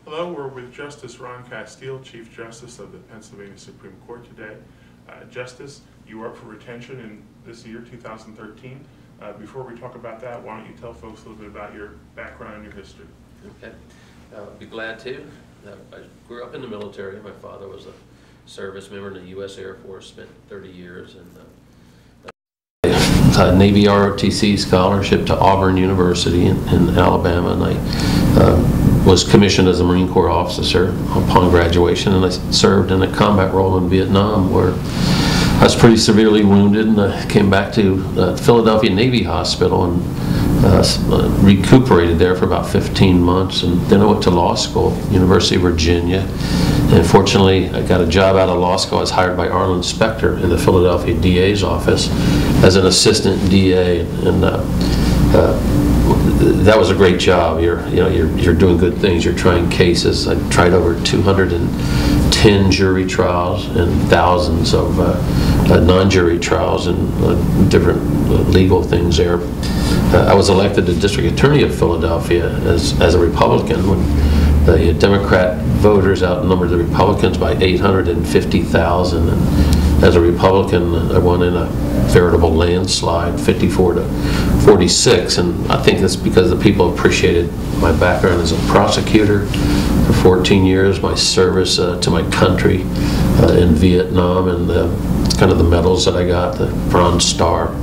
Hello, we're with Justice Ron Castille, Chief Justice of the Pennsylvania Supreme Court today. Justice, you are up for retention in this year, 2013. Before we talk about that, why don't you tell folks a little bit about your background and your history? Okay, I'd be glad to. I grew up in the military. My father was a service member in the U.S. Air Force, spent 30 years in Navy ROTC scholarship to Auburn University in Alabama, and I was commissioned as a Marine Corps officer upon graduation, and I served in a combat role in Vietnam where I was pretty severely wounded, and I came back to Philadelphia Navy Hospital and recuperated there for about 15 months, and then I went to law school, University of Virginia, and fortunately I got a job out of law school. I was hired by Arlen Specter in the Philadelphia DA's office as an assistant DA, and that was a great job. You're doing good things. You're trying cases. I tried over 210 jury trials and thousands of non-jury trials and different legal things there. I was elected to District Attorney of Philadelphia as a Republican when the Democrat voters outnumbered the Republicans by 850,000, and as a Republican I won in a veritable landslide, 54-46, and I think that's because the people appreciated my background as a prosecutor for 14 years, my service to my country in Vietnam, and kind of the medals that I got, the Bronze Star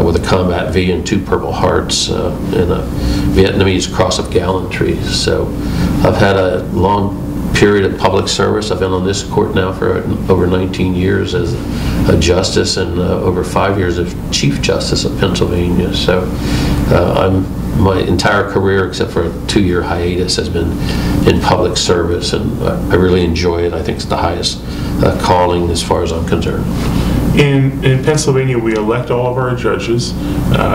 with a Combat V and 2 Purple Hearts and a Vietnamese Cross of Gallantry. So I've had a long period of public service. I've been on this court now for over 19 years as a justice and over 5 years as Chief Justice of Pennsylvania. So my entire career, except for a 2-year hiatus, has been in public service, and I really enjoy it. I think it's the highest calling as far as I'm concerned. In Pennsylvania, we elect all of our judges.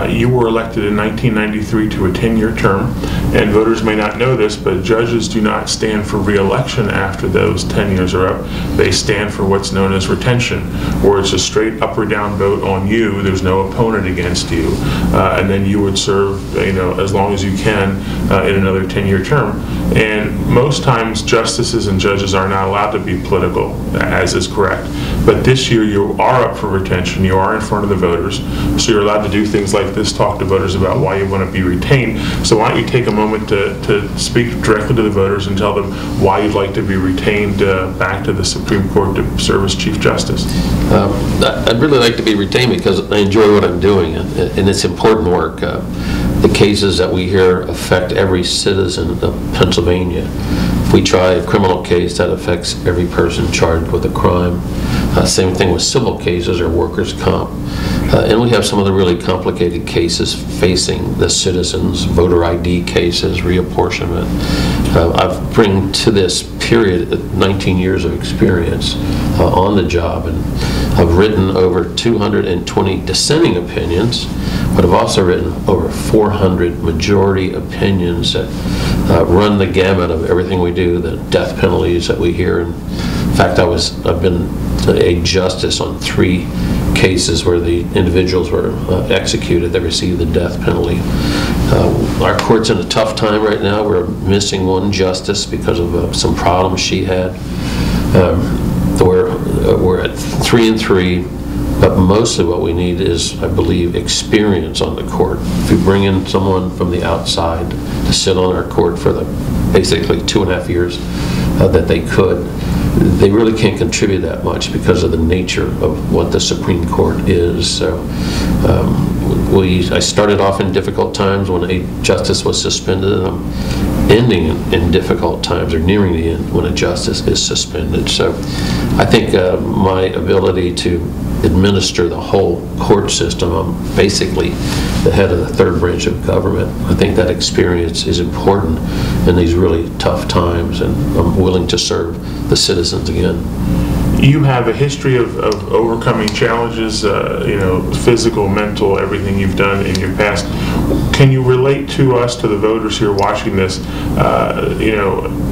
You were elected in 1993 to a 10-year term, and voters may not know this, but judges do not stand for re-election after those 10 years are up. They stand for what's known as retention, where it's a straight up or down vote on you. There's no opponent against you, and then you would serve, as long as you can in another 10-year term. And most times, justices and judges are not allowed to be political, as is correct. But this year, you are up for retention. You are in front of the voters, so you're allowed to do things like this, talk to voters about why you want to be retained. So why don't you take a moment to speak directly to the voters and tell them why you'd like to be retained back to the Supreme Court to serve as Chief Justice. I'd really like to be retained because I enjoy what I'm doing, and it's important work. The cases that we hear affect every citizen of Pennsylvania. If we try a criminal case, that affects every person charged with a crime. Same thing with civil cases or workers' comp. And we have some of the really complicated cases facing the citizens, voter ID cases, reapportionment. I bring to this period 19 years of experience on the job, and I've written over 220 dissenting opinions, but I've also written over 400 majority opinions that run the gamut of everything we do, the death penalties that we hear. In fact, I've been a justice on 3 cases where the individuals were executed that received the death penalty. Our court's in a tough time right now. We're missing one justice because of some problems she had. We're at 3-3, but mostly what we need is, I believe, experience on the court. If you bring in someone from the outside to sit on our court for the basically 2.5 years that they could, they really can't contribute that much because of the nature of what the Supreme Court is. So I started off in difficult times when a justice was suspended, and I'm ending in difficult times or nearing the end when a justice is suspended. So I think my ability to administer the whole court system, I'm basically the head of the 3rd branch of government. I think that experience is important in these really tough times, and I'm willing to serve the citizens again. You have a history of overcoming challenges, physical, mental, everything you've done in your past. Can you relate to us, to the voters who are watching this,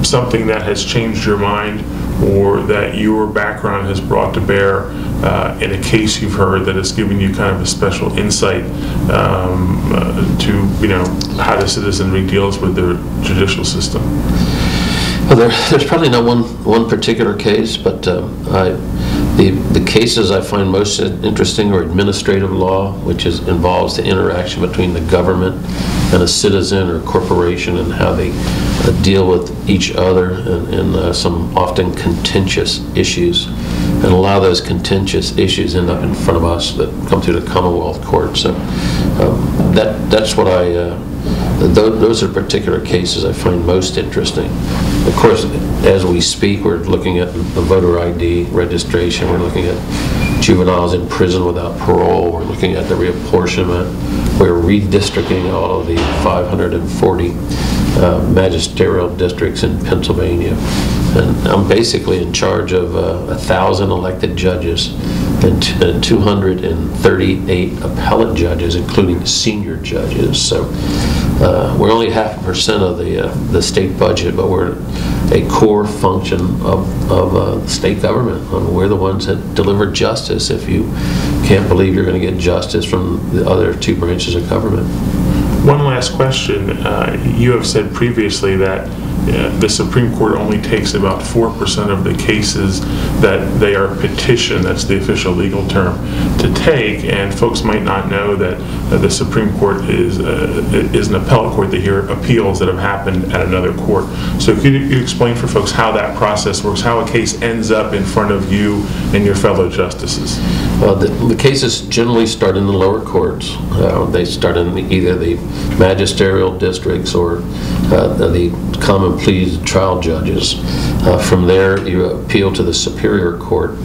something that has changed your mind or that your background has brought to bear in a case you've heard that has given you kind of a special insight to how the citizenry deals with their judicial system? Well, there's probably no one particular case, but the cases I find most interesting are administrative law, which involves the interaction between the government and a citizen or corporation and how they deal with each other and some often contentious issues. And a lot of those contentious issues end up in front of us that come through the Commonwealth Court. So that's what those are particular cases I find most interesting. Of course, as we speak, we're looking at the voter ID registration, we're looking at juveniles in prison without parole, we're looking at the reapportionment, we're redistricting all of the 540 magisterial districts in Pennsylvania. And I'm basically in charge of 1,000 elected judges and 238 appellate judges, including senior judges. So we're only 0.5% of the state budget, but we're a core function of state government. We're the ones that deliver justice if you can't believe you're going to get justice from the other two branches of government. One last question. You have said previously that the Supreme Court only takes about 4% of the cases that they are petitioned, that's the official legal term, to take, and folks might not know that the Supreme Court is an appellate court that hear appeals that have happened at another court. So could you explain for folks how that process works, how a case ends up in front of you and your fellow justices? Well, the cases generally start in the lower courts. They start in either the magisterial districts or the common pleas trial judges. From there, you appeal to the Superior Court,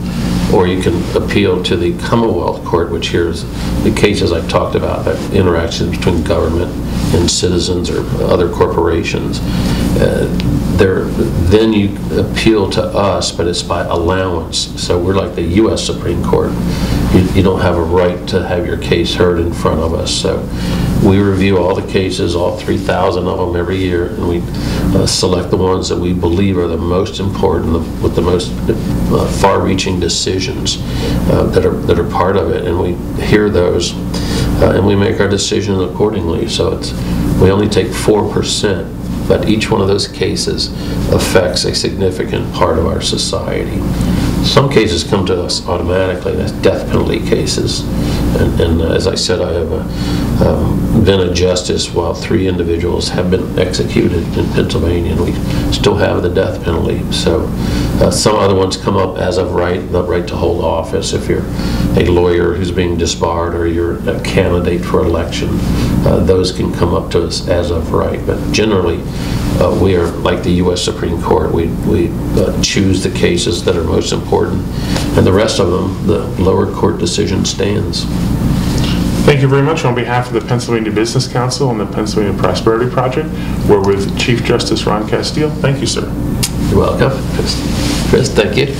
or you can appeal to the Commonwealth Court, which hears the cases I've talked about, that interactions between government and citizens or other corporations. Then you appeal to us, but it's by allowance. So we're like the U.S. Supreme Court. You don't have a right to have your case heard in front of us. So we review all the cases, all 3,000 of them every year, and we select the ones that we believe are the most important, with the most far-reaching decisions that are part of it, and we hear those and we make our decision accordingly. So we only take 4%. But each one of those cases affects a significant part of our society. Some cases come to us automatically, that's death penalty cases. And as I said, I have been a justice while 3 individuals have been executed in Pennsylvania, and we still have the death penalty. So some other ones come up as of right, the right to hold office. If you're a lawyer who's being disbarred or you're a candidate for election, those can come up to us as of right. But generally, we are like the U.S. Supreme Court. We choose the cases that are most important, and the rest of them, the lower court decision stands. Thank you very much. On behalf of the Pennsylvania Business Council and the Pennsylvania Prosperity Project, we're with Chief Justice Ron Castille. Thank you, sir. You're welcome. Chris, thank you.